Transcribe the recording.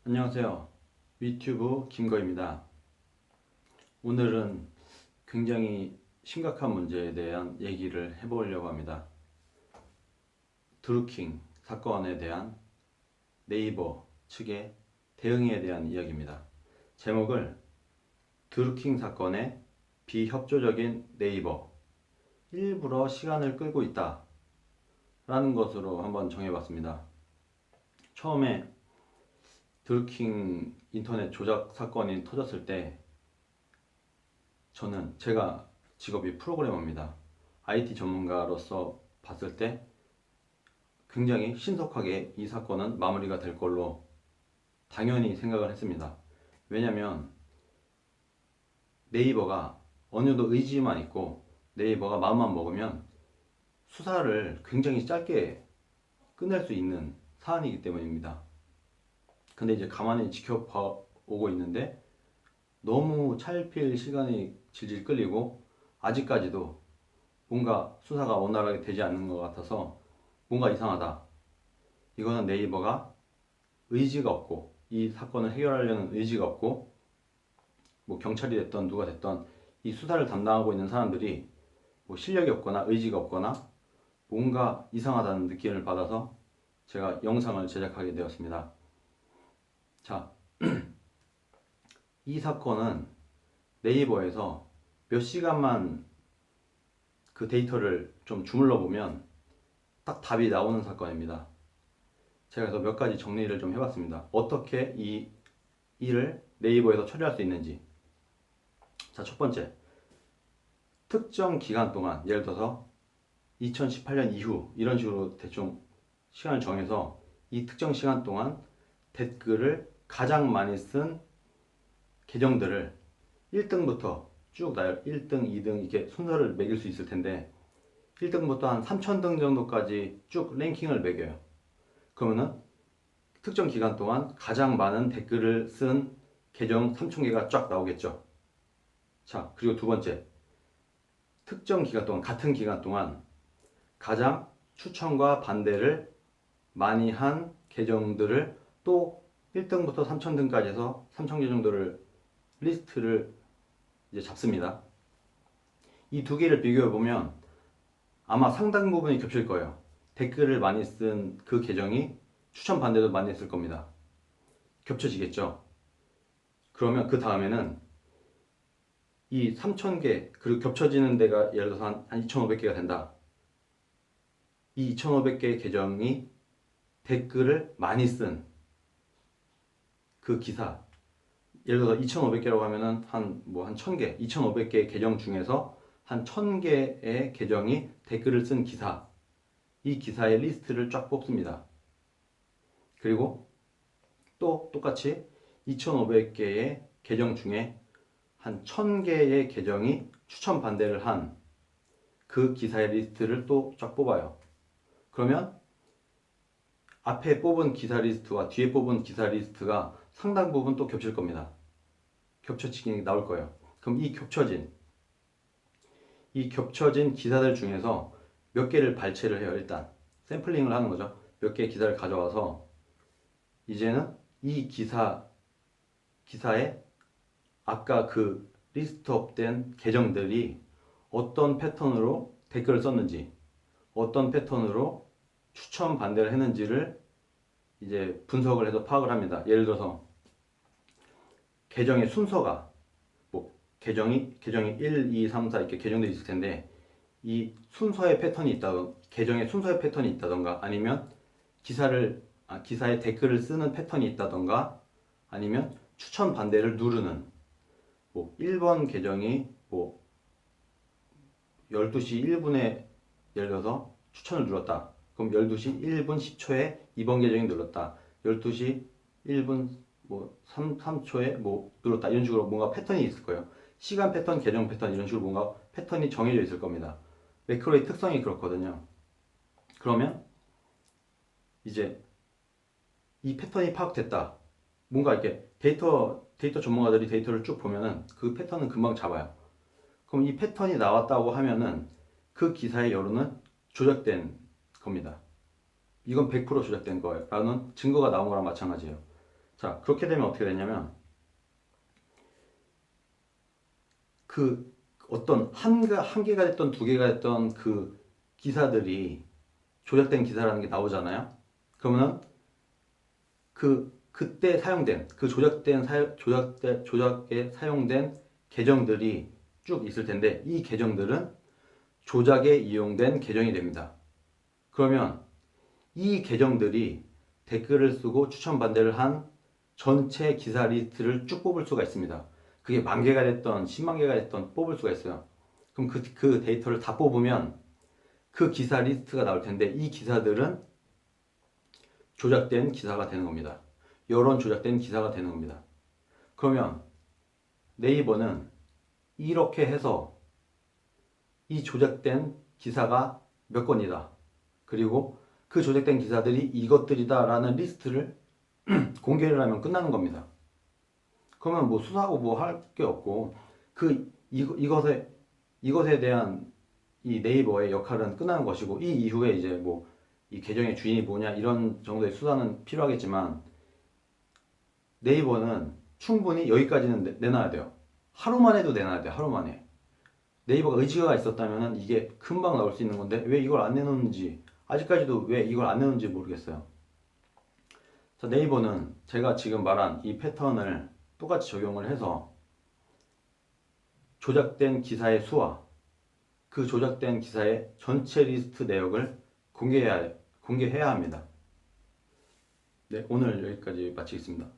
안녕하세요. 유튜브 김거입니다. 오늘은 굉장히 심각한 문제에 대한 얘기를 해보려고 합니다. 드루킹 사건에 대한 네이버 측의 대응에 대한 이야기입니다. 제목을 드루킹 사건의 비협조적인 네이버, 일부러 시간을 끌고 있다 라는 것으로 한번 정해봤습니다. 처음에 드루킹 인터넷 조작 사건이 터졌을 때 제가 직업이 프로그래머입니다. IT 전문가로서 봤을 때 굉장히 신속하게 이 사건은 마무리가 될 걸로 당연히 생각을 했습니다. 왜냐면 네이버가 어느 정도 의지만 있고 네이버가 마음만 먹으면 수사를 굉장히 짧게 끝낼 수 있는 사안이기 때문입니다. 근데 이제 가만히 지켜보고 있는데 너무 차일피일 시간이 질질 끌리고 아직까지도 뭔가 수사가 원활하게 되지 않는 것 같아서 뭔가 이상하다. 이거는 네이버가 의지가 없고 이 사건을 해결하려는 의지가 없고 뭐 경찰이 됐던 누가 됐던 이 수사를 담당하고 있는 사람들이 뭐 실력이 없거나 의지가 없거나 뭔가 이상하다는 느낌을 받아서 제가 영상을 제작하게 되었습니다. 자, 이 사건은 네이버에서 몇 시간만 그 데이터를 좀 주물러 보면 딱 답이 나오는 사건입니다. 제가 그래서 몇 가지 정리를 좀 해봤습니다. 어떻게 이 일을 네이버에서 처리할 수 있는지. 자, 첫 번째, 특정 기간 동안, 예를 들어서 2018년 이후 이런 식으로 대충 시간을 정해서 이 특정 시간 동안 댓글을 가장 많이 쓴 계정들을 1등부터 쭉 나열, 1등, 2등 이렇게 순서를 매길 수 있을 텐데 1등부터 한 3,000등 정도까지 쭉 랭킹을 매겨요. 그러면은 특정 기간 동안 가장 많은 댓글을 쓴 계정 3,000개가 쫙 나오겠죠. 자, 그리고 두 번째, 특정 기간 동안, 같은 기간 동안 가장 추천과 반대를 많이 한 계정들을 또 1등부터 3,000등까지 해서 3,000개 정도를 리스트를 이제 잡습니다. 이 두 개를 비교해 보면 아마 상당 부분이 겹칠 거예요. 댓글을 많이 쓴 그 계정이 추천 반대도 많이 했을 겁니다. 겹쳐지겠죠. 그러면 그 다음에는 이 3,000개 그리고 겹쳐지는 데가 예를 들어서 한 2,500개가 된다. 이 2,500개의 계정이 댓글을 많이 쓴 그 기사, 예를 들어서 2,500개라고 하면은 한 1,000개, 2,500개의 계정 중에서 한 1,000개의 계정이 댓글을 쓴 기사, 이 기사의 리스트를 쫙 뽑습니다. 그리고 또 똑같이 2,500개의 계정 중에 한 1,000개의 계정이 추천 반대를 한 그 기사의 리스트를 또 쫙 뽑아요. 그러면 앞에 뽑은 기사 리스트와 뒤에 뽑은 기사 리스트가 상당 부분 또 겹칠 겁니다. 겹쳐지기 나올 거예요. 그럼 이 겹쳐진 기사들 중에서 몇 개를 발췌를 해요. 일단 샘플링을 하는 거죠. 몇 개의 기사를 가져와서 이제는 이 기사에 아까 그 리스트업된 계정들이 어떤 패턴으로 댓글을 썼는지, 어떤 패턴으로 추천 반대를 했는지를 이제 분석을 해서 파악을 합니다. 예를 들어서 계정의 순서가 계정이 1, 2, 3, 4 이렇게 계정들이 있을 텐데 이 순서의 패턴이 있다던 계정의 순서의 패턴이 있다던가 아니면 기사에 댓글을 쓰는 패턴이 있다던가 아니면 추천 반대를 누르는 1번 계정이 12시 1분에 예를 들어서 추천을 눌렀다. 그럼 12시 1분 10초에 2번 계정이 눌렀다. 12시 1분 3초에 눌렀다. 이런 식으로 뭔가 패턴이 있을 거예요. 시간 패턴, 계정 패턴 이런 식으로 뭔가 패턴이 정해져 있을 겁니다. 매크로의 특성이 그렇거든요. 그러면 이제 이 패턴이 파악됐다. 뭔가 이렇게 데이터 전문가들이 데이터를 쭉 보면은 그 패턴은 금방 잡아요. 그럼 이 패턴이 나왔다고 하면은 그 기사의 여론은 조작된 겁니다. 이건 100% 조작된 거예요. 라는 증거가 나온 거랑 마찬가지예요. 자, 그렇게 되면 어떻게 되냐면 그 어떤 한 개가 됐던 두 개가 됐던 그 기사들이 조작된 기사라는 게 나오잖아요. 그러면은 그때 사용된 그 조작에 사용된 계정들이 쭉 있을 텐데 이 계정들은 조작에 이용된 계정이 됩니다. 그러면 이 계정들이 댓글을 쓰고 추천 반대를 한 전체 기사 리스트를 쭉 뽑을 수가 있습니다. 그게 만 개가 됐던 10만 개가 됐던 뽑을 수가 있어요. 그럼 그 데이터를 다 뽑으면 그 기사 리스트가 나올 텐데 이 기사들은 조작된 기사가 되는 겁니다. 여론 조작된 기사가 되는 겁니다. 그러면 네이버는 이렇게 해서 이 조작된 기사가 몇 건이다. 그리고 그 조작된 기사들이 이것들이다 라는 리스트를 공개를 하면 끝나는 겁니다. 그러면 뭐 수사하고 뭐 할 게 없고 이것에 대한 이 네이버의 역할은 끝나는 것이고 이 이후에 이제 뭐 이 계정의 주인이 뭐냐 이런 정도의 수사는 필요하겠지만 네이버는 충분히 여기까지는 내놔야 돼요. 하루만 해도 내놔야 돼요. 하루 만에. 네이버가 의지가 있었다면 이게 금방 나올 수 있는 건데 왜 이걸 안 내놓는지 아직까지도 왜 이걸 안 내놓는지 모르겠어요. 자, 네이버는 제가 지금 말한 이 패턴을 똑같이 적용을 해서 조작된 기사의 수와 그 조작된 기사의 전체 리스트 내역을 공개해야 합니다. 네, 오늘 여기까지 마치겠습니다.